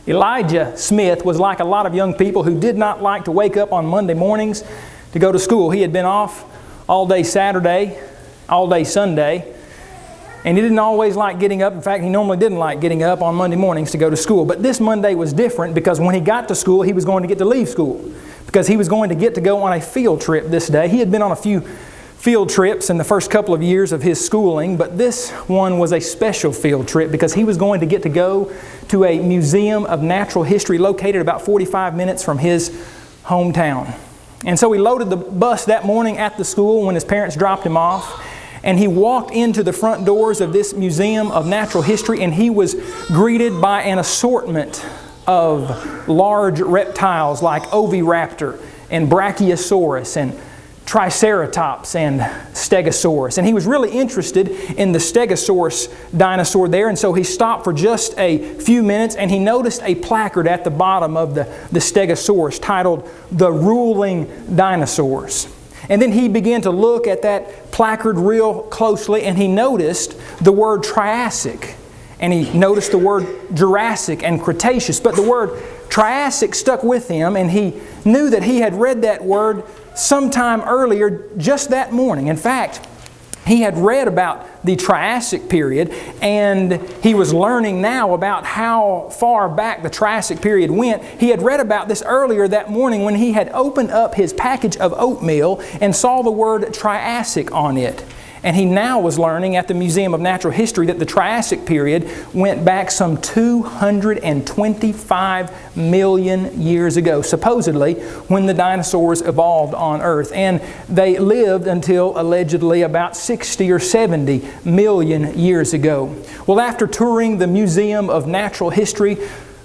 Elijah Smith was like a lot of young people who did not like to wake up on Monday mornings to go to school. He had been off all day Saturday, all day Sunday, and he didn't always like getting up. In fact, he normally didn't like getting up on Monday mornings to go to school. But this Monday was different because when he got to school, he was going to get to leave school because he was going to get to go on a field trip this day. He had been on a few field trips in the first couple of years of his schooling, but this one was a special field trip because he was going to get to go to a museum of natural history located about 45 minutes from his hometown. And so he loaded the bus that morning at the school when his parents dropped him off, and he walked into the front doors of this museum of natural history, and he was greeted by an assortment of large reptiles like oviraptor and brachiosaurus and Triceratops and Stegosaurus. And he was really interested in the Stegosaurus dinosaur there, and so he stopped for just a few minutes and he noticed a placard at the bottom of the Stegosaurus titled "The Ruling Dinosaurs." And then he began to look at that placard real closely, and he noticed the word Triassic, and he noticed the word Jurassic and Cretaceous, but the word Triassic stuck with him, and he knew that he had read that word sometime earlier just that morning. In fact, he had read about the Triassic period, and he was learning now about how far back the Triassic period went. He had read about this earlier that morning when he had opened up his package of oatmeal and saw the word Triassic on it. And he now was learning at the Museum of Natural History that the Triassic period went back some 225 million years ago, supposedly when the dinosaurs evolved on Earth. And they lived until allegedly about 60 or 70 million years ago. Well, after touring the Museum of Natural History,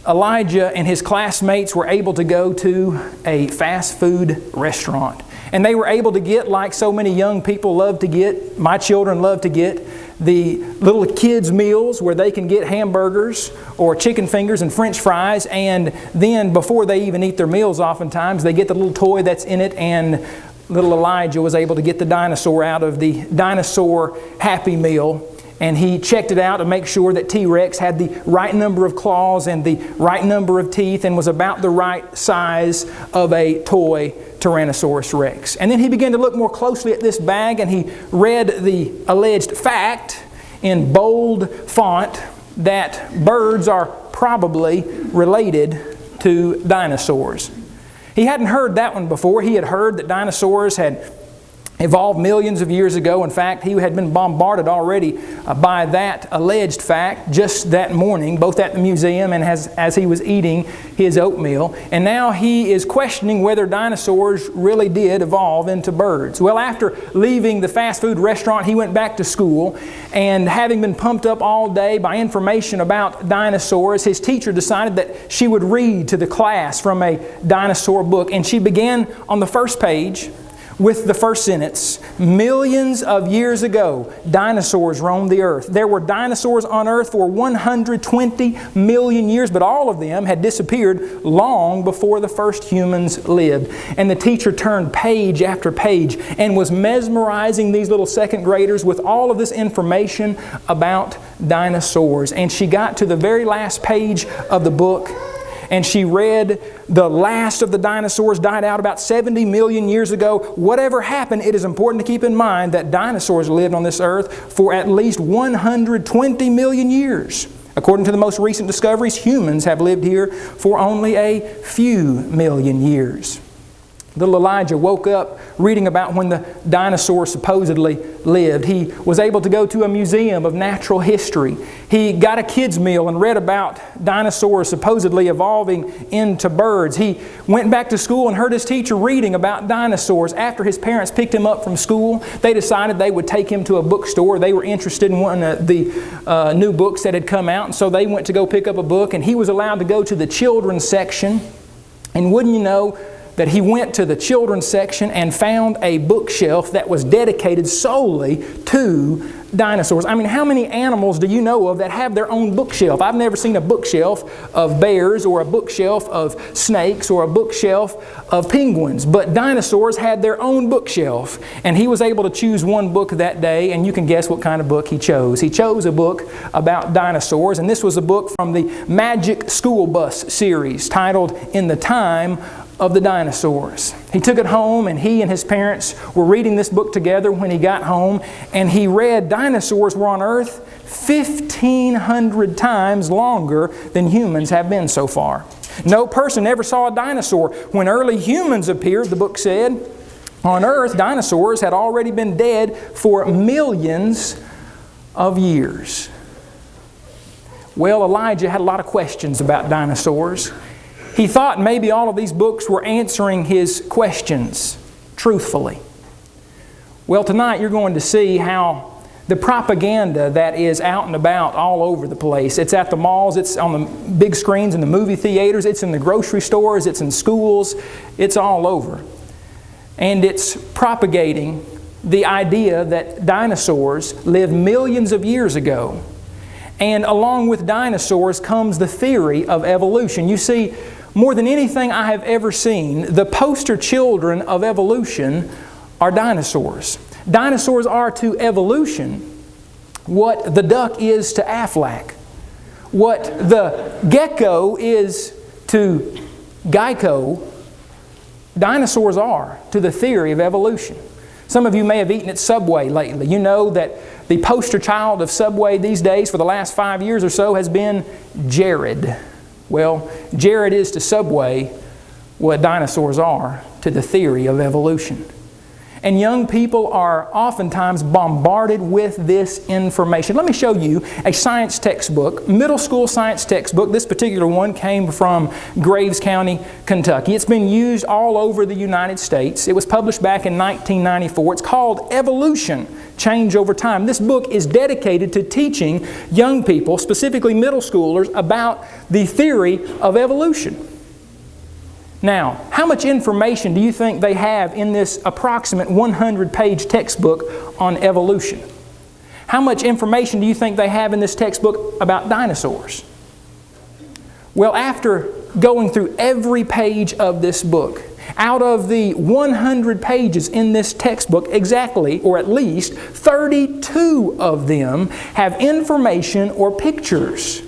Elijah and his classmates were able to go to a fast food restaurant. And they were able to get, like so many young people love to get, my children love to get, the little kids' meals where they can get hamburgers or chicken fingers and French fries, and then before they even eat their meals oftentimes, they get the little toy that's in it, and little Elijah was able to get the dinosaur out of the Dinosaur Happy Meal. And he checked it out to make sure that T-Rex had the right number of claws and the right number of teeth and was about the right size of a toy Tyrannosaurus Rex. And then he began to look more closely at this bag, and he read the alleged fact in bold font that birds are probably related to dinosaurs. He hadn't heard that one before. He had heard that dinosaurs had evolved millions of years ago. In fact, he had been bombarded already by that alleged fact just that morning, both at the museum and as he was eating his oatmeal. And now he is questioning whether dinosaurs really did evolve into birds. Well, after leaving the fast food restaurant, he went back to school, and having been pumped up all day by information about dinosaurs, his teacher decided that she would read to the class from a dinosaur book. And she began on the first page with the first sentence: millions of years ago, dinosaurs roamed the earth. There were dinosaurs on earth for 120 million years, but all of them had disappeared long before the first humans lived. And the teacher turned page after page and was mesmerizing these little second graders with all of this information about dinosaurs. And she got to the very last page of the book, and she read, the last of the dinosaurs died out about 70 million years ago. Whatever happened, it is important to keep in mind that dinosaurs lived on this earth for at least 120 million years. According to the most recent discoveries, humans have lived here for only a few million years. Little Elijah woke up reading about when the dinosaurs supposedly lived. He was able to go to a museum of natural history. He got a kid's meal and read about dinosaurs supposedly evolving into birds. He went back to school and heard his teacher reading about dinosaurs. After his parents picked him up from school, they decided they would take him to a bookstore. They were interested in one of the new books that had come out, and so they went to go pick up a book, and he was allowed to go to the children's section. And wouldn't you know that he went to the children's section and found a bookshelf that was dedicated solely to dinosaurs. I mean, how many animals do you know of that have their own bookshelf? I've never seen a bookshelf of bears or a bookshelf of snakes or a bookshelf of penguins, but dinosaurs had their own bookshelf. And he was able to choose one book that day, and you can guess what kind of book he chose. He chose a book about dinosaurs, and this was a book from the Magic School Bus series titled In the Time of the Dinosaurs. He took it home, and he and his parents were reading this book together when he got home, and he read dinosaurs were on Earth 1,500 times longer than humans have been so far. No person ever saw a dinosaur. When early humans appeared, the book said, on Earth, dinosaurs had already been dead for millions of years. Well, Elijah had a lot of questions about dinosaurs. He thought maybe all of these books were answering his questions truthfully. Well, tonight you're going to see how the propaganda that is out and about all over the place. It's at the malls, it's on the big screens in the movie theaters, it's in the grocery stores, it's in schools, it's all over. And it's propagating the idea that dinosaurs lived millions of years ago. And along with dinosaurs comes the theory of evolution. You see, more than anything I have ever seen, the poster children of evolution are dinosaurs. Dinosaurs are to evolution what the duck is to Aflac, what the gecko is to Geico. Dinosaurs are to the theory of evolution. Some of you may have eaten at Subway lately. You know that the poster child of Subway these days for the last 5 years or so has been Jared. Well, Jared is to Subway what dinosaurs are to the theory of evolution. And young people are oftentimes bombarded with this information. Let me show you a science textbook, middle school science textbook. This particular one came from Graves County, Kentucky. It's been used all over the United States. It was published back in 1994. It's called Evolution, Change Over Time. This book is dedicated to teaching young people, specifically middle schoolers, about the theory of evolution. Now, how much information do you think they have in this approximate 100-page textbook on evolution? How much information do you think they have in this textbook about dinosaurs? Well, after going through every page of this book, out of the 100 pages in this textbook, exactly, or at least 32 of them have information or pictures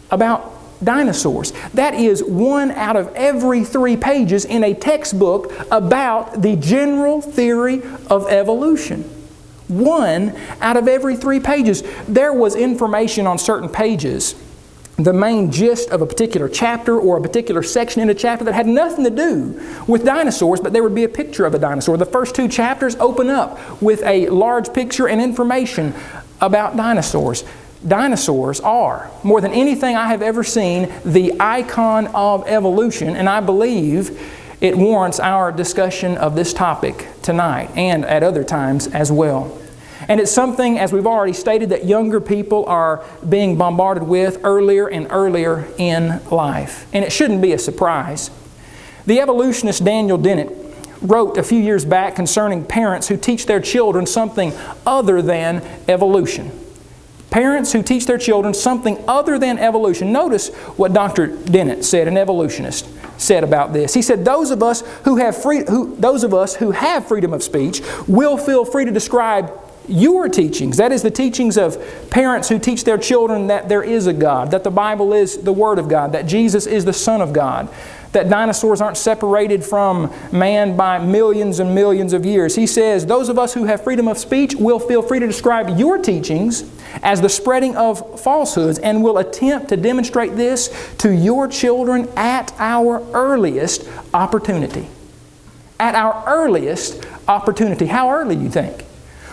about dinosaurs. That is 1 out of every 3 pages in a textbook about the general theory of evolution. 1 out of every 3 pages. There was information on certain pages, the main gist of a particular chapter or a particular section in a chapter that had nothing to do with dinosaurs, but there would be a picture of a dinosaur. The first 2 chapters open up with a large picture and information about dinosaurs. Dinosaurs are, more than anything I have ever seen, the icon of evolution, and I believe it warrants our discussion of this topic tonight and at other times as well. And it's something, as we've already stated, that younger people are being bombarded with earlier and earlier in life. And it shouldn't be a surprise. The evolutionist Daniel Dennett wrote a few years back concerning parents who teach their children something other than evolution. Parents who teach their children something other than evolution. Notice what Dr. Dennett said, an evolutionist, said about this. He said, those of us who have freedom of speech will feel free to describe your teachings. That is the teachings of parents who teach their children that there is a God, that the Bible is the Word of God, that Jesus is the Son of God, that dinosaurs aren't separated from man by millions and millions of years. He says, those of us who have freedom of speech will feel free to describe your teachings as the spreading of falsehoods and will attempt to demonstrate this to your children at our earliest opportunity. At our earliest opportunity. How early do you think?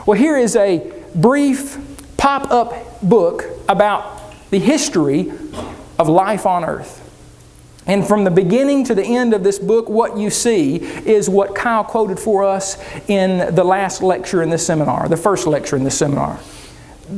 Well, here is a brief pop-up book about the history of life on earth. And from the beginning to the end of this book, what you see is what Kyle quoted for us in the last lecture in this seminar, the first lecture in this seminar.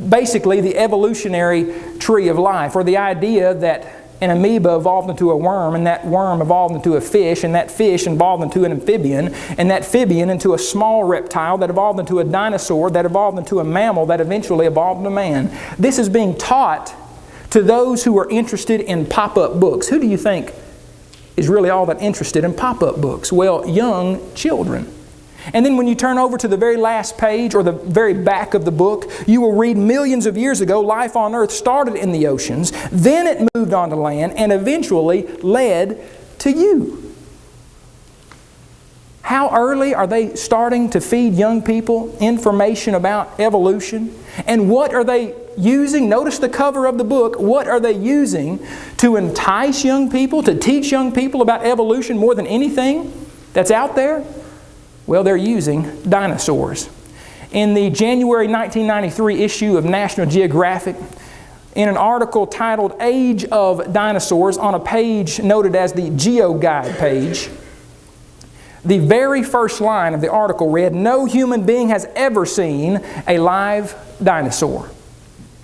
Basically, the evolutionary tree of life, or the idea that An amoeba evolved into a worm, and that worm evolved into a fish, and that fish evolved into an amphibian, and that amphibian into a small reptile that evolved into a dinosaur, that evolved into a mammal, that eventually evolved into man. This is being taught to those who are interested in pop-up books. Who do you think is really all that interested in pop-up books? Well, young children. And then when you turn over to the very last page or the very back of the book, you will read millions of years ago, life on earth started in the oceans, then it moved on to land, and eventually led to you. How early are they starting to feed young people information about evolution? And what are they using? Notice the cover of the book. What are they using to entice young people, to teach young people about evolution more than anything that's out there? Well, they're using dinosaurs. In the January 1993 issue of National Geographic, in an article titled Age of Dinosaurs, on a page noted as the Geo Guide page, the very first line of the article read, "No human being has ever seen a live dinosaur."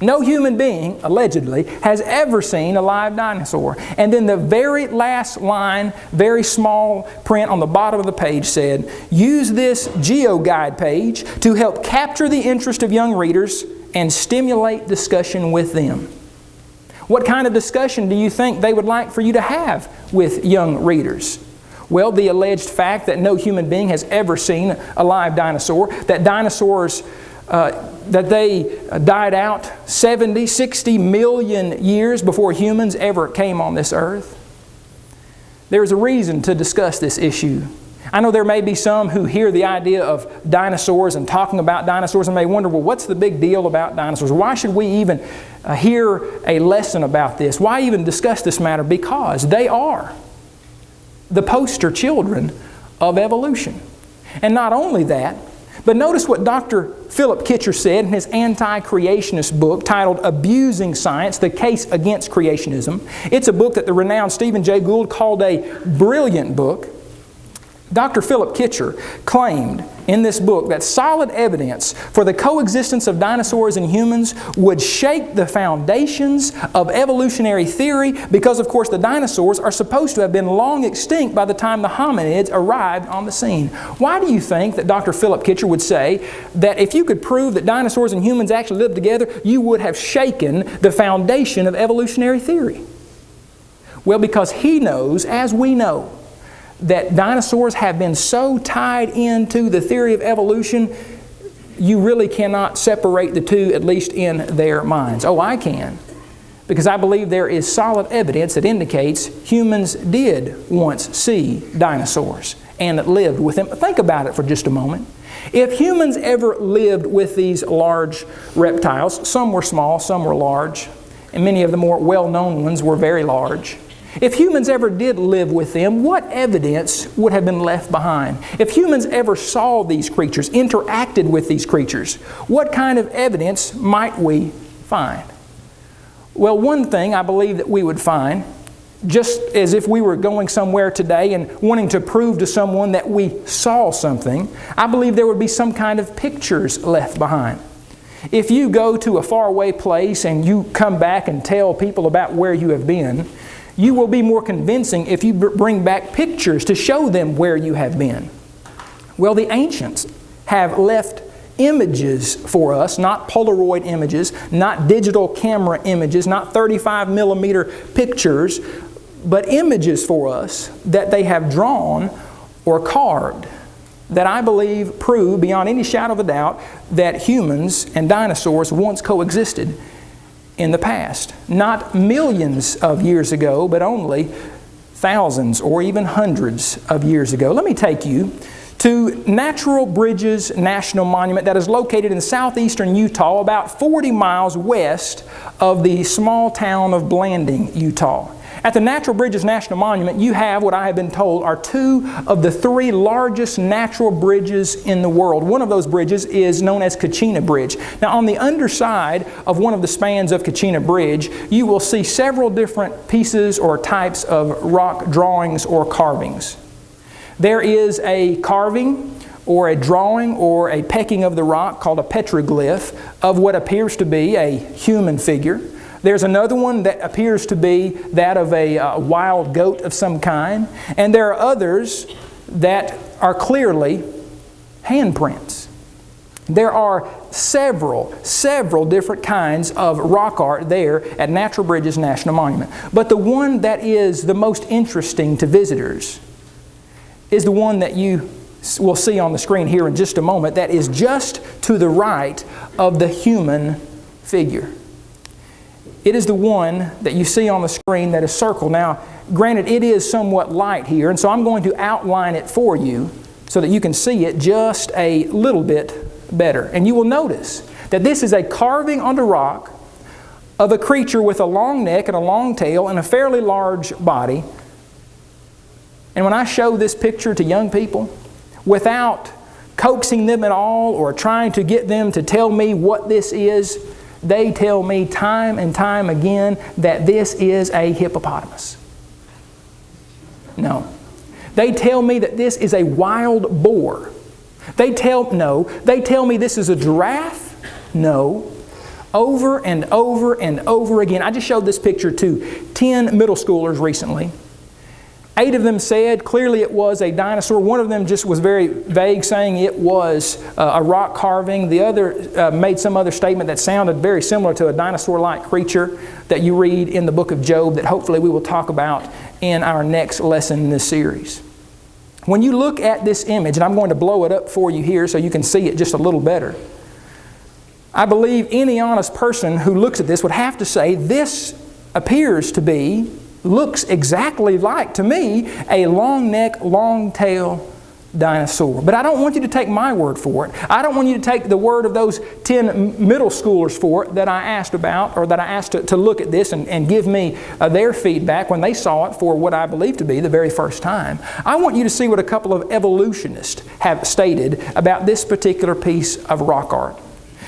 No human being, allegedly, has ever seen a live dinosaur. And then the very last line, very small print on the bottom of the page said, "Use this GeoGuide page to help capture the interest of young readers and stimulate discussion with them." What kind of discussion do you think they would like for you to have with young readers? Well, the alleged fact that no human being has ever seen a live dinosaur, that dinosaurs that they died out 70, 60 million years before humans ever came on this earth. There's a reason to discuss this issue. I know there may be some who hear the idea of dinosaurs and talking about dinosaurs and may wonder, well, what's the big deal about dinosaurs? Why should we even hear a lesson about this? Why even discuss this matter? Because they are the poster children of evolution. And not only that, but notice what Dr. Philip Kitcher said in his anti-creationist book titled Abusing Science, The Case Against Creationism. It's a book that the renowned Stephen Jay Gould called a brilliant book. Dr. Philip Kitcher claimed in this book that solid evidence for the coexistence of dinosaurs and humans would shake the foundations of evolutionary theory because, of course, the dinosaurs are supposed to have been long extinct by the time the hominids arrived on the scene. Why do you think that Dr. Philip Kitcher would say that if you could prove that dinosaurs and humans actually lived together, you would have shaken the foundation of evolutionary theory? Well, because he knows, as we know, that dinosaurs have been so tied into the theory of evolution, you really cannot separate the two, at least in their minds. Oh, I can. Because I believe there is solid evidence that indicates humans did once see dinosaurs and lived with them. Think about it for just a moment. If humans ever lived with these large reptiles, some were small, some were large, and many of the more well-known ones were very large. If humans ever did live with them, what evidence would have been left behind? If humans ever saw these creatures, interacted with these creatures, what kind of evidence might we find? Well, one thing I believe that we would find, just as if we were going somewhere today and wanting to prove to someone that we saw something, I believe there would be some kind of pictures left behind. If you go to a faraway place and you come back and tell people about where you have been, you will be more convincing if you bring back pictures to show them where you have been. Well, the ancients have left images for us, not Polaroid images, not digital camera images, not 35 millimeter pictures, but images for us that they have drawn or carved that I believe prove beyond any shadow of a doubt that humans and dinosaurs once coexisted in the past. Not millions of years ago, but only thousands or even hundreds of years ago. Let me take you to Natural Bridges National Monument that is located in southeastern Utah, about 40 miles west of the small town of Blanding, Utah. At the Natural Bridges National Monument, you have what I have been told are two of the three largest natural bridges in the world. One of those bridges is known as Kachina Bridge. Now, on the underside of one of the spans of Kachina Bridge, you will see several different pieces or types of rock drawings or carvings. There is a carving or a drawing or a pecking of the rock called a petroglyph of what appears to be a human figure. There's another one that appears to be that of a wild goat of some kind. And there are others that are clearly handprints. There are several different kinds of rock art there at Natural Bridges National Monument. But the one that is the most interesting to visitors is the one that you will see on the screen here in just a moment, that is just to the right of the human figure. It is the one that you see on the screen that is circled. Now, granted, it is somewhat light here, and so I'm going to outline it for you so that you can see it just a little bit better. And you will notice that this is a carving on the rock of a creature with a long neck and a long tail and a fairly large body. And when I show this picture to young people, without coaxing them at all or trying to get them to tell me what this is, they tell me time and time again that this is a hippopotamus. No. They tell me that this is a wild boar. They tell me this is a giraffe. No. Over and over and over again. I just showed this picture to 10 middle schoolers recently. 8 of them said clearly it was a dinosaur. One of them just was very vague, saying it was a rock carving. The other made some other statement that sounded very similar to a dinosaur-like creature that you read in the book of Job that hopefully we will talk about in our next lesson in this series. When you look at this image, and I'm going to blow it up for you here so you can see it just a little better, I believe any honest person who looks at this would have to say this appears to be, looks exactly like, to me, a long neck, long tail dinosaur. But I don't want you to take my word for it. I don't want you to take the word of those 10 middle schoolers for it that I asked about, or that I asked to look at this and give me their feedback when they saw it for what I believe to be the very first time. I want you to see what a couple of evolutionists have stated about this particular piece of rock art.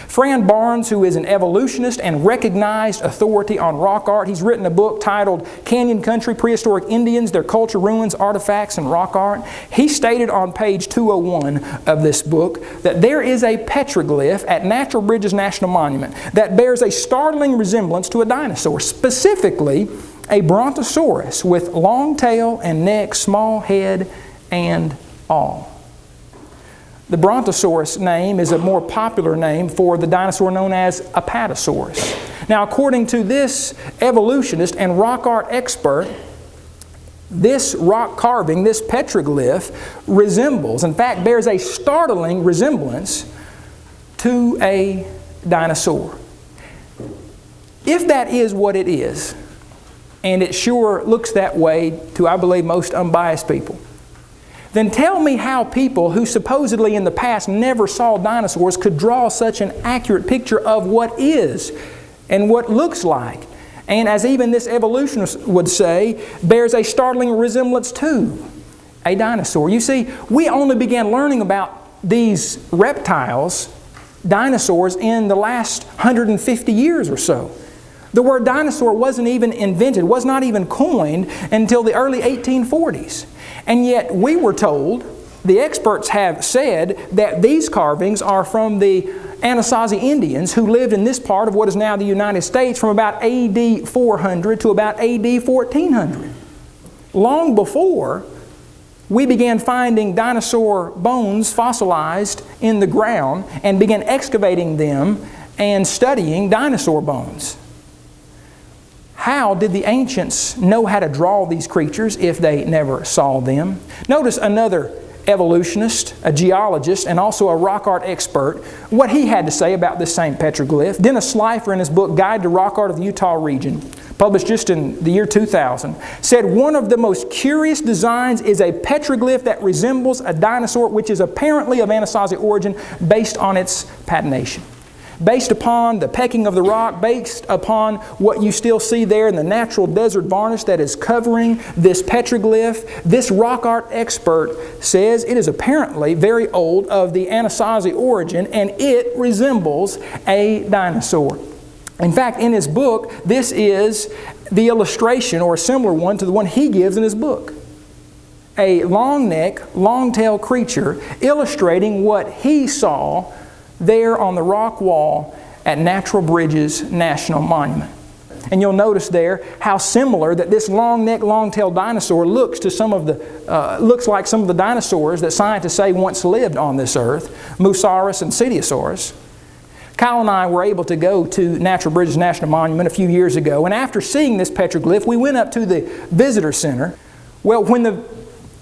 Fran Barnes, who is an evolutionist and recognized authority on rock art, he's written a book titled Canyon Country, Prehistoric Indians, Their Culture, Ruins, Artifacts, and Rock Art. He stated on page 201 of this book that there is a petroglyph at Natural Bridges National Monument that bears a startling resemblance to a dinosaur, specifically a brontosaurus with long tail and neck, small head, and all. The brontosaurus name is a more popular name for the dinosaur known as Apatosaurus. Now, according to this evolutionist and rock art expert, this rock carving, this petroglyph, resembles, in fact, bears a startling resemblance to a dinosaur. If that is what it is, and it sure looks that way to, I believe, most unbiased people, then tell me how people who supposedly in the past never saw dinosaurs could draw such an accurate picture of what is and what looks like, and as even this evolutionist would say, bears a startling resemblance to a dinosaur. You see, we only began learning about these reptiles, dinosaurs, in the last 150 years or so. The word dinosaur wasn't even invented, was not even coined until the early 1840s. And yet we were told, the experts have said, that these carvings are from the Anasazi Indians who lived in this part of what is now the United States from about AD 400 to about AD 1400. Long before we began finding dinosaur bones fossilized in the ground and began excavating them and studying dinosaur bones. How did the ancients know how to draw these creatures if they never saw them? Notice another evolutionist, a geologist, and also a rock art expert, what he had to say about this same petroglyph. Dennis Slifer, in his book Guide to Rock Art of the Utah Region, published just in the year 2000, said one of the most curious designs is a petroglyph that resembles a dinosaur which is apparently of Anasazi origin based on its patination. Based upon the pecking of the rock, based upon what you still see there in the natural desert varnish that is covering this petroglyph, this rock art expert says it is apparently very old, of the Anasazi origin, and it resembles a dinosaur. In fact, in his book, this is the illustration or a similar one to the one he gives in his book. A long neck, long tail creature illustrating what he saw there on the rock wall at Natural Bridges National Monument. And you'll notice there how similar that this long-necked, long-tailed dinosaur looks to looks like some of the dinosaurs that scientists say once lived on this earth, Mosaurus and Cetiosaurus. Kyle and I were able to go to Natural Bridges National Monument a few years ago, and after seeing this petroglyph, we went up to the visitor center. Well, when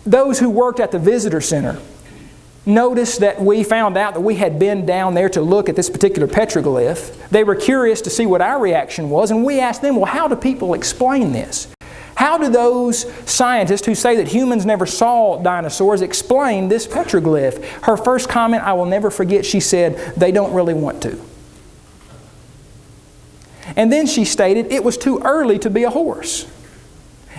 those who worked at the visitor center noticed that we found out that we had been down there to look at this particular petroglyph, they were curious to see what our reaction was, and we asked them, well, how do people explain this? How do those scientists who say that humans never saw dinosaurs explain this petroglyph? Her first comment, I will never forget, she said, they don't really want to. And then she stated it was too early to be a horse.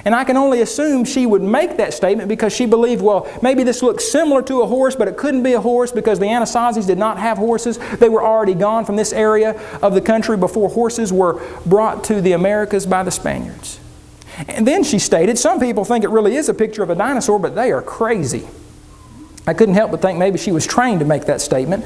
And I can only assume she would make that statement because she believed, well, maybe this looks similar to a horse, but it couldn't be a horse because the Anasazi did not have horses. They were already gone from this area of the country before horses were brought to the Americas by the Spaniards. And then she stated, some people think it really is a picture of a dinosaur, but they are crazy. I couldn't help but think maybe she was trained to make that statement.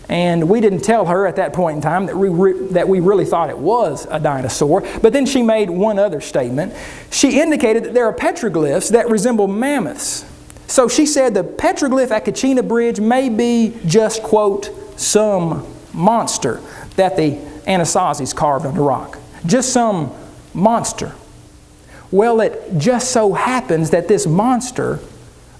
And we didn't tell her at that point in time that we really thought it was a dinosaur. But then she made one other statement. She indicated that there are petroglyphs that resemble mammoths. So she said the petroglyph at Kachina Bridge may be just, quote, some monster that the Anasazis carved on the rock. Just some monster. Well, it just so happens that this monster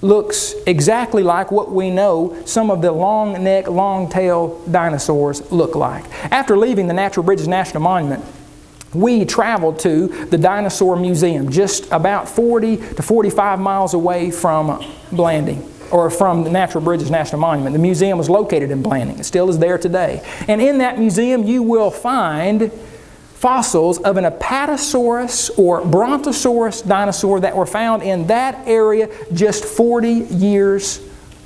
looks exactly like what we know some of the long-neck, long-tail dinosaurs look like. After leaving the Natural Bridges National Monument, we traveled to the Dinosaur Museum, just about 40 to 45 miles away from Blanding, or from the Natural Bridges National Monument. The museum was located in Blanding. It still is there today. And in that museum, you will find fossils of an Apatosaurus or Brontosaurus dinosaur that were found in that area just 40 years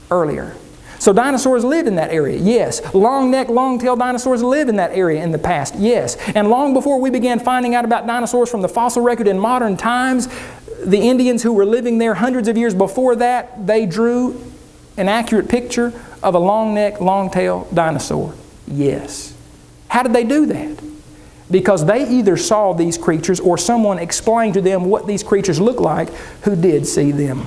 earlier. So dinosaurs lived in that area, yes. Long-necked, long-tailed dinosaurs lived in that area in the past, yes. And long before we began finding out about dinosaurs from the fossil record in modern times, the Indians who were living there hundreds of years before that, they drew an accurate picture of a long-necked, long-tailed dinosaur, yes. How did they do that? Because they either saw these creatures or someone explained to them what these creatures look like who did see them.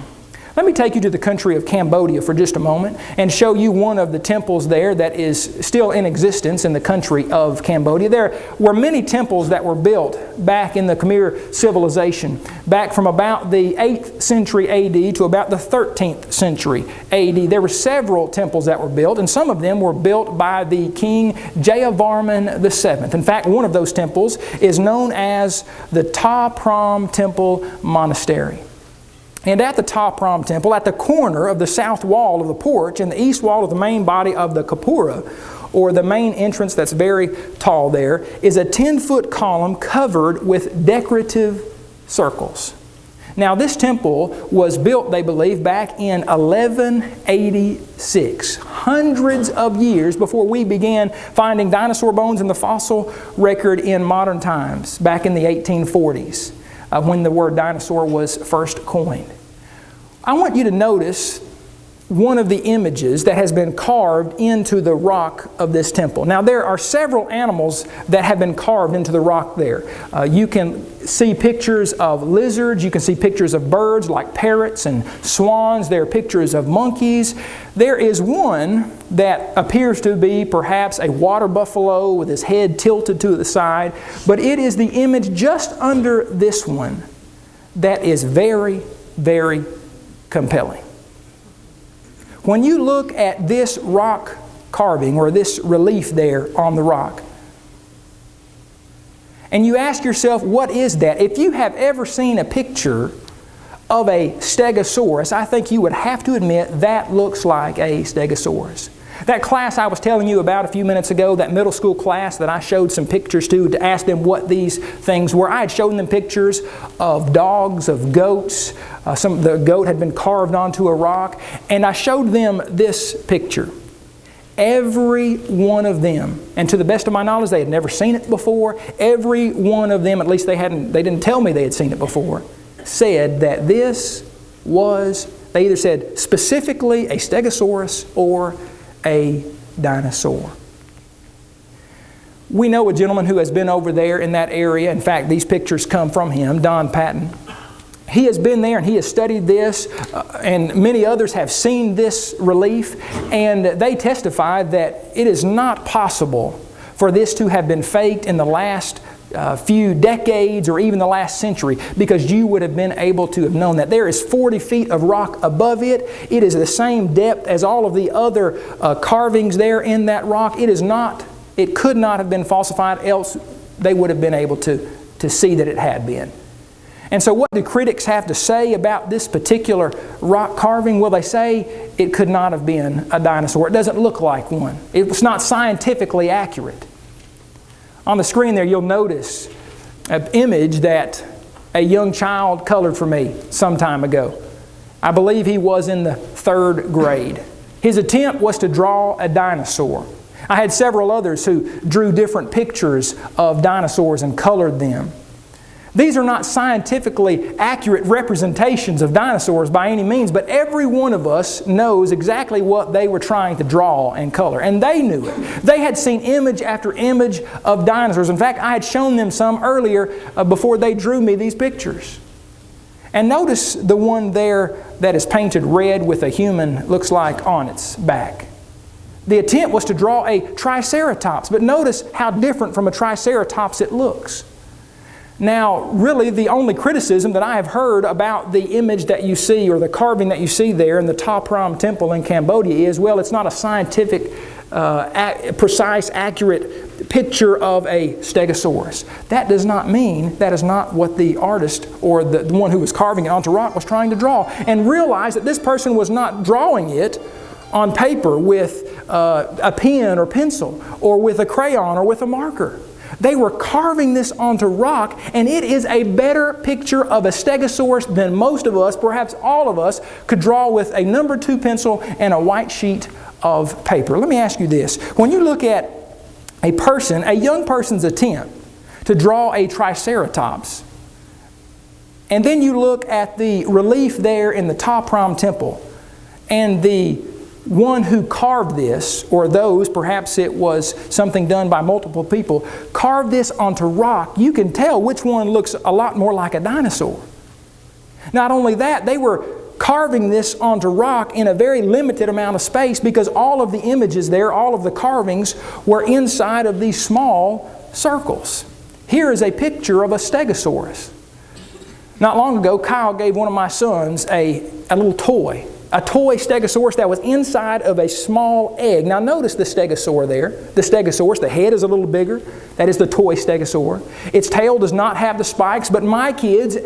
Let me take you to the country of Cambodia for just a moment and show you one of the temples there that is still in existence in the country of Cambodia. There were many temples that were built back in the Khmer civilization, back from about the 8th century AD to about the 13th century AD. There were several temples that were built, and some of them were built by the King Jayavarman VII. In fact, one of those temples is known as the Ta Prohm Temple Monastery. And at the Ta Prohm Temple, at the corner of the south wall of the porch and the east wall of the main body of the Kapura, or the main entrance that's very tall there, is a 10-foot column covered with decorative circles. Now this temple was built, they believe, back in 1186, hundreds of years before we began finding dinosaur bones in the fossil record in modern times, back in the 1840s. When the word dinosaur was first coined. I want you to notice one of the images that has been carved into the rock of this temple. Now there are several animals that have been carved into the rock there. You can see pictures of lizards, you can see pictures of birds like parrots and swans, there are pictures of monkeys. There is one that appears to be perhaps a water buffalo with his head tilted to the side, but it is the image just under this one that is very, very compelling. When you look at this rock carving or this relief there on the rock, and you ask yourself, what is that? If you have ever seen a picture of a Stegosaurus, I think you would have to admit that looks like a Stegosaurus. That class I was telling you about a few minutes ago, that middle school class that I showed some pictures to ask them what these things were, I had shown them pictures of dogs, of goats. The goat had been carved onto a rock, and I showed them this picture. Every one of them, and to the best of my knowledge, they had never seen it before. Every one of them, at least they didn't tell me they had seen it before, said that this was, they either said specifically a Stegosaurus or a dinosaur. We know a gentleman who has been over there in that area. In fact, these pictures come from him, Don Patton. He has been there and he has studied this, and many others have seen this relief, and they testify that it is not possible for this to have been faked in the last few decades or even the last century, because you would have been able to have known that. There is 40 feet of rock above it. It is the same depth as all of the other carvings there in that rock. It could not have been falsified, else they would have been able to see that it had been. And so what do critics have to say about this particular rock carving? Well, they say it could not have been a dinosaur. It doesn't look like one. It was not scientifically accurate. On the screen there, you'll notice an image that a young child colored for me some time ago. I believe he was in the 3rd grade. His attempt was to draw a dinosaur. I had several others who drew different pictures of dinosaurs and colored them. These are not scientifically accurate representations of dinosaurs by any means, but every one of us knows exactly what they were trying to draw and color, and they knew it. They had seen image after image of dinosaurs. In fact, I had shown them some earlier before they drew me these pictures. And notice the one there that is painted red with a human, looks like, on its back. The attempt was to draw a triceratops, but notice how different from a triceratops it looks. Now, really, the only criticism that I have heard about the image that you see, or the carving that you see there in the Ta Prohm Temple in Cambodia is, well, it's not a scientific, precise, accurate picture of a stegosaurus. That does not mean that is not what the artist or the one who was carving it onto rock was trying to draw. And realize that this person was not drawing it on paper with a pen or pencil, or with a crayon or with a marker. They were carving this onto rock, and it is a better picture of a stegosaurus than most of us, perhaps all of us, could draw with a number 2 pencil and a white sheet of paper. Let me ask you this. When you look at a young person's attempt to draw a triceratops, and then you look at the relief there in the Ta Prohm Temple, and the one who carved this, or those, perhaps it was something done by multiple people, carved this onto rock, you can tell which one looks a lot more like a dinosaur. Not only that, they were carving this onto rock in a very limited amount of space, because all of the images there, all of the carvings, were inside of these small circles. Here is a picture of a stegosaurus. Not long ago, Kyle gave one of my sons a little toy. A toy stegosaurus that was inside of a small egg. Now notice the stegosaur there. The stegosaurus, the head is a little bigger. That is the toy stegosaur. Its tail does not have the spikes, but my kids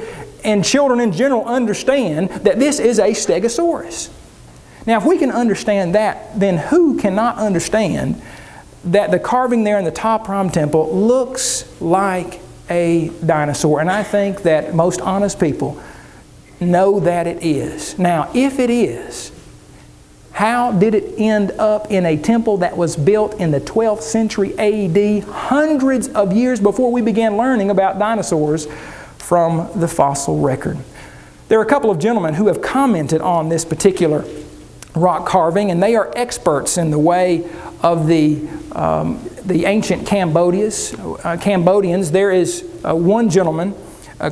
and children in general understand that this is a stegosaurus. Now if we can understand that, then who cannot understand that the carving there in the Ta Prohm Temple looks like a dinosaur? And I think that most honest people know that it is. Now, if it is, how did it end up in a temple that was built in the 12th century AD, hundreds of years before we began learning about dinosaurs from the fossil record? There are a couple of gentlemen who have commented on this particular rock carving, and they are experts in the way of the ancient Cambodians. There is one gentleman,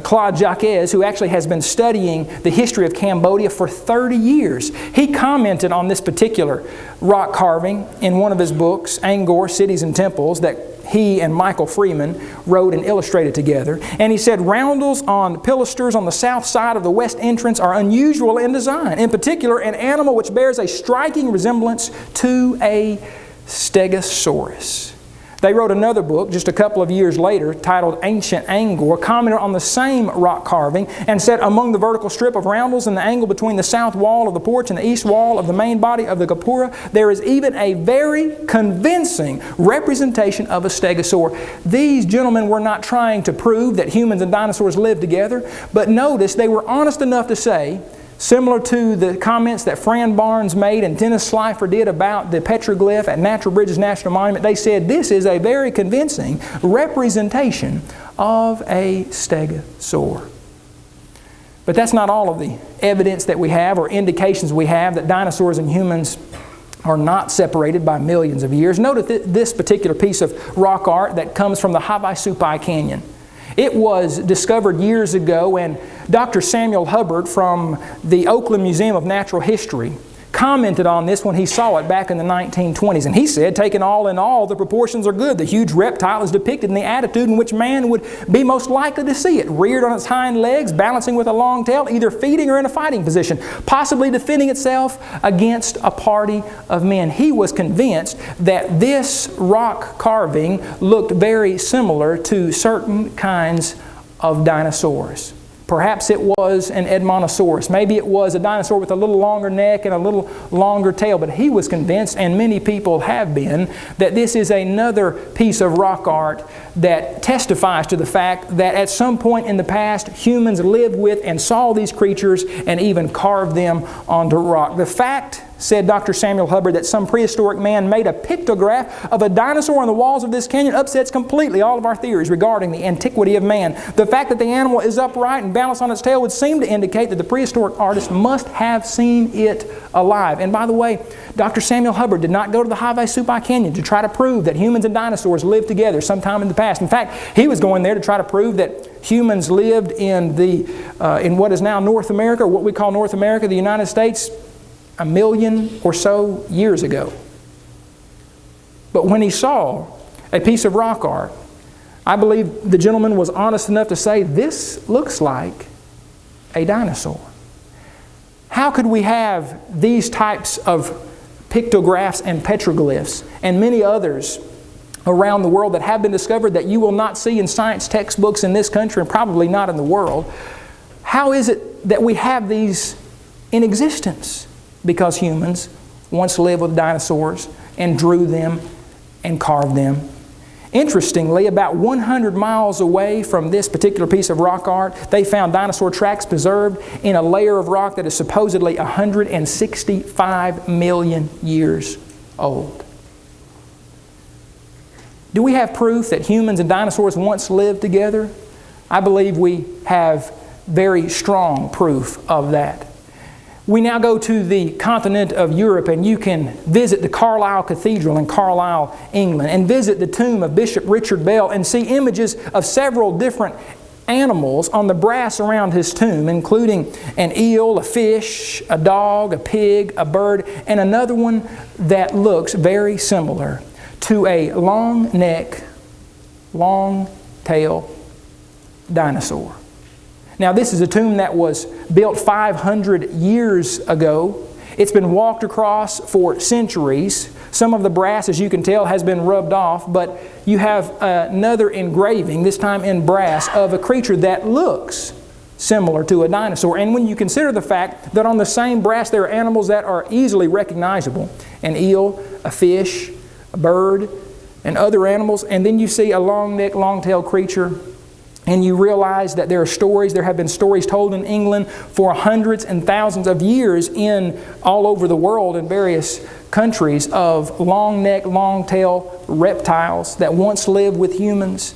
Claude Jacques, who actually has been studying the history of Cambodia for 30 years. He commented on this particular rock carving in one of his books, Angkor, Cities and Temples, that he and Michael Freeman wrote and illustrated together. And he said, roundels on pilasters on the south side of the west entrance are unusual in design. In particular, an animal which bears a striking resemblance to a stegosaurus. They wrote another book just a couple of years later titled Ancient Angkor, commented on the same rock carving and said, among the vertical strip of roundels in the angle between the south wall of the porch and the east wall of the main body of the Gapura, there is even a very convincing representation of a stegosaur. These gentlemen were not trying to prove that humans and dinosaurs lived together, but notice they were honest enough to say, similar to the comments that Fran Barnes made and Dennis Slifer did about the petroglyph at Natural Bridges National Monument, they said this is a very convincing representation of a stegosaur. But that's not all of the evidence that we have or indications we have that dinosaurs and humans are not separated by millions of years. Note this particular piece of rock art that comes from the Havasupai Canyon. It was discovered years ago, and Dr. Samuel Hubbard from the Oakland Museum of Natural History commented on this when he saw it back in the 1920s. And he said, taken all in all, the proportions are good. The huge reptile is depicted in the attitude in which man would be most likely to see it, reared on its hind legs, balancing with a long tail, either feeding or in a fighting position, possibly defending itself against a party of men. He was convinced that this rock carving looked very similar to certain kinds of dinosaurs. Perhaps it was an Edmontosaurus. Maybe it was a dinosaur with a little longer neck and a little longer tail. But he was convinced, and many people have been, that this is another piece of rock art that testifies to the fact that at some point in the past, humans lived with and saw these creatures and even carved them onto rock. The fact, said Dr. Samuel Hubbard, that some prehistoric man made a pictograph of a dinosaur on the walls of this canyon upsets completely all of our theories regarding the antiquity of man. The fact that the animal is upright and balanced on its tail would seem to indicate that the prehistoric artist must have seen it alive. And by the way, Dr. Samuel Hubbard did not go to the Havasupai Canyon to try to prove that humans and dinosaurs lived together sometime in the past. In fact, he was going there to try to prove that humans lived in what is now North America, or what we call North America, the United States, 1 million or so years ago. But when he saw a piece of rock art, I believe the gentleman was honest enough to say, this looks like a dinosaur. How could we have these types of pictographs and petroglyphs and many others around the world that have been discovered that you will not see in science textbooks in this country and probably not in the world? How is it that we have these in existence? Because humans once lived with dinosaurs and drew them and carved them. Interestingly, about 100 miles away from this particular piece of rock art, they found dinosaur tracks preserved in a layer of rock that is supposedly 165 million years old. Do we have proof that humans and dinosaurs once lived together? I believe we have very strong proof of that. We now go to the continent of Europe, and you can visit the Carlisle Cathedral in Carlisle, England, and visit the tomb of Bishop Richard Bell and see images of several different animals on the brass around his tomb, including an eel, a fish, a dog, a pig, a bird, and another one that looks very similar to a long neck, long tail dinosaur. Now, this is a tomb that was built 500 years ago. It's been walked across for centuries. Some of the brass, as you can tell, has been rubbed off, but you have another engraving, this time in brass, of a creature that looks similar to a dinosaur. And when you consider the fact that on the same brass there are animals that are easily recognizable, an eel, a fish, a bird, and other animals, and then you see a long-necked, long-tailed creature, and you realize that there have been stories told in England for hundreds and thousands of years all over the world in various countries of long-necked, long-tailed reptiles that once lived with humans.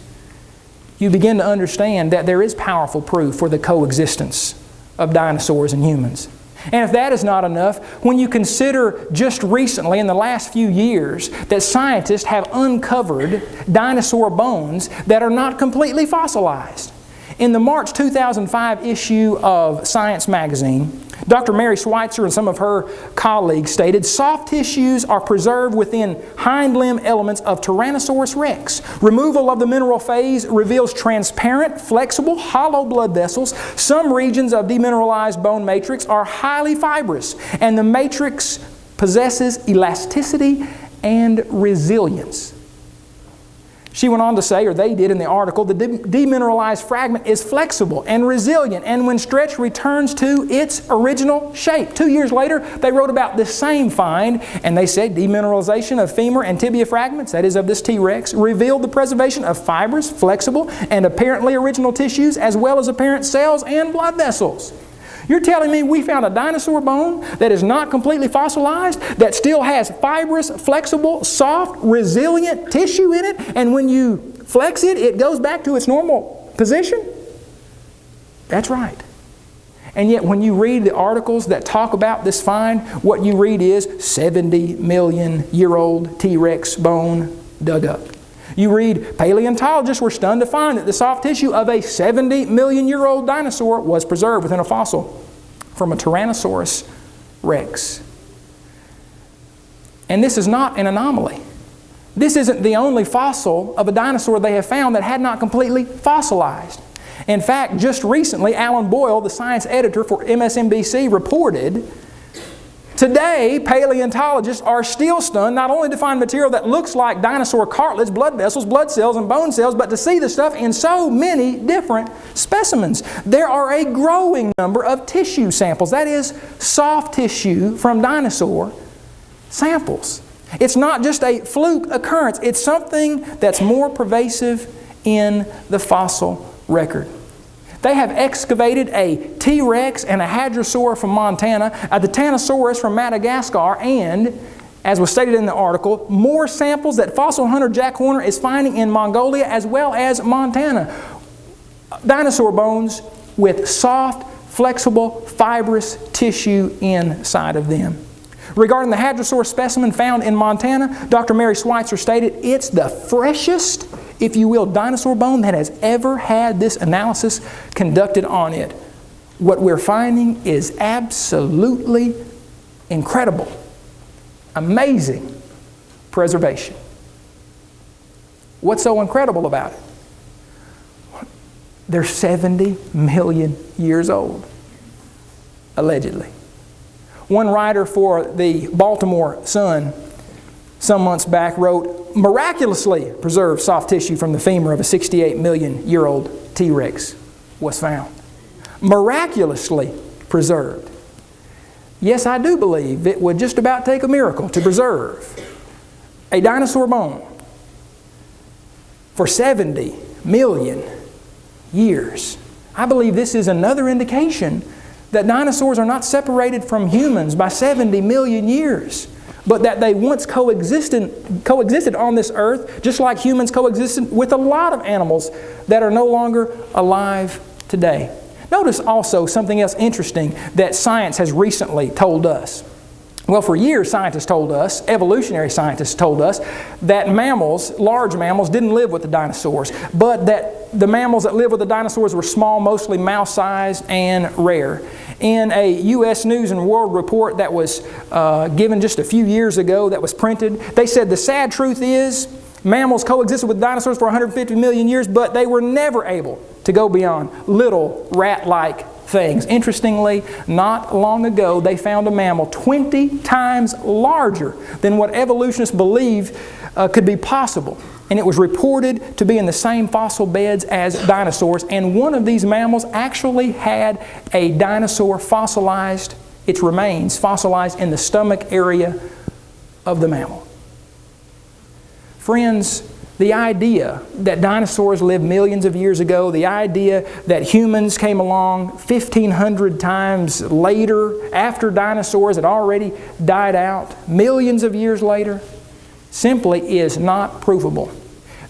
You begin to understand that there is powerful proof for the coexistence of dinosaurs and humans. And if that is not enough, when you consider just recently, in the last few years, that scientists have uncovered dinosaur bones that are not completely fossilized. In the March 2005 issue of Science magazine, Dr. Mary Schweitzer and some of her colleagues stated, soft tissues are preserved within hind limb elements of Tyrannosaurus rex. Removal of the mineral phase reveals transparent, flexible, hollow blood vessels. Some regions of demineralized bone matrix are highly fibrous, and the matrix possesses elasticity and resilience. She went on to say, or they did in the article, the demineralized fragment is flexible and resilient, and when stretched returns to its original shape. 2 years later, they wrote about the same find, and they said demineralization of femur and tibia fragments, that is of this T-Rex, revealed the preservation of fibrous, flexible, and apparently original tissues, as well as apparent cells and blood vessels. You're telling me we found a dinosaur bone that is not completely fossilized, that still has fibrous, flexible, soft, resilient tissue in it, and when you flex it, it goes back to its normal position? That's right. And yet when you read the articles that talk about this find, what you read is 70 million year old T-Rex bone dug up. You read paleontologists were stunned to find that the soft tissue of a 70 million year old dinosaur was preserved within a fossil from a Tyrannosaurus Rex. And this is not an anomaly. This isn't the only fossil of a dinosaur they have found that had not completely fossilized. In fact, just recently, Alan Boyle, the science editor for MSNBC, reported, today, paleontologists are still stunned not only to find material that looks like dinosaur cartilage, blood vessels, blood cells, and bone cells, but to see the stuff in so many different specimens. There are a growing number of tissue samples, that is, soft tissue from dinosaur samples. It's not just a fluke occurrence. It's something that's more pervasive in the fossil record. They have excavated a T-Rex and a hadrosaur from Montana, a Titanosaurus from Madagascar, and, as was stated in the article, more samples that fossil hunter Jack Horner is finding in Mongolia as well as Montana. Dinosaur bones with soft, flexible, fibrous tissue inside of them. Regarding the hadrosaur specimen found in Montana, Dr. Mary Schweitzer stated, it's the freshest, if you will, dinosaur bone that has ever had this analysis conducted on it. What we're finding is absolutely incredible, amazing preservation. What's so incredible about it? They're 70 million years old, allegedly. One writer for the Baltimore Sun some months back wrote, miraculously preserved soft tissue from the femur of a 68 million year old T-Rex was found. Miraculously preserved. Yes, I do believe it would just about take a miracle to preserve a dinosaur bone for 70 million years. I believe this is another indication that dinosaurs are not separated from humans by 70 million years, but that they once coexisted on this earth, just like humans coexisted with a lot of animals that are no longer alive today. Notice also something else interesting that science has recently told us. Well, for years scientists told us, evolutionary scientists told us, that mammals, large mammals, didn't live with the dinosaurs, but that the mammals that lived with the dinosaurs were small, mostly mouse-sized and rare. In a U.S. News and World Report that was given just a few years ago that was printed, they said the sad truth is mammals coexisted with dinosaurs for 150 million years, but they were never able to go beyond little rat-like things. Interestingly, not long ago, they found a mammal 20 times larger than what evolutionists believed could be possible. And it was reported to be in the same fossil beds as dinosaurs. And one of these mammals actually had a dinosaur fossilized, its remains fossilized in the stomach area of the mammal. Friends, the idea that dinosaurs lived millions of years ago, the idea that humans came along 1,500 times later, after dinosaurs had already died out, millions of years later, simply is not provable.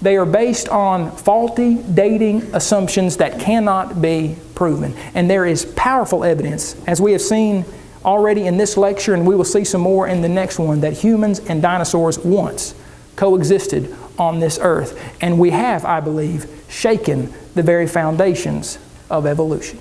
They are based on faulty dating assumptions that cannot be proven. And there is powerful evidence, as we have seen already in this lecture, and we will see some more in the next one, that humans and dinosaurs once coexisted on this earth. And we have, I believe, shaken the very foundations of evolution.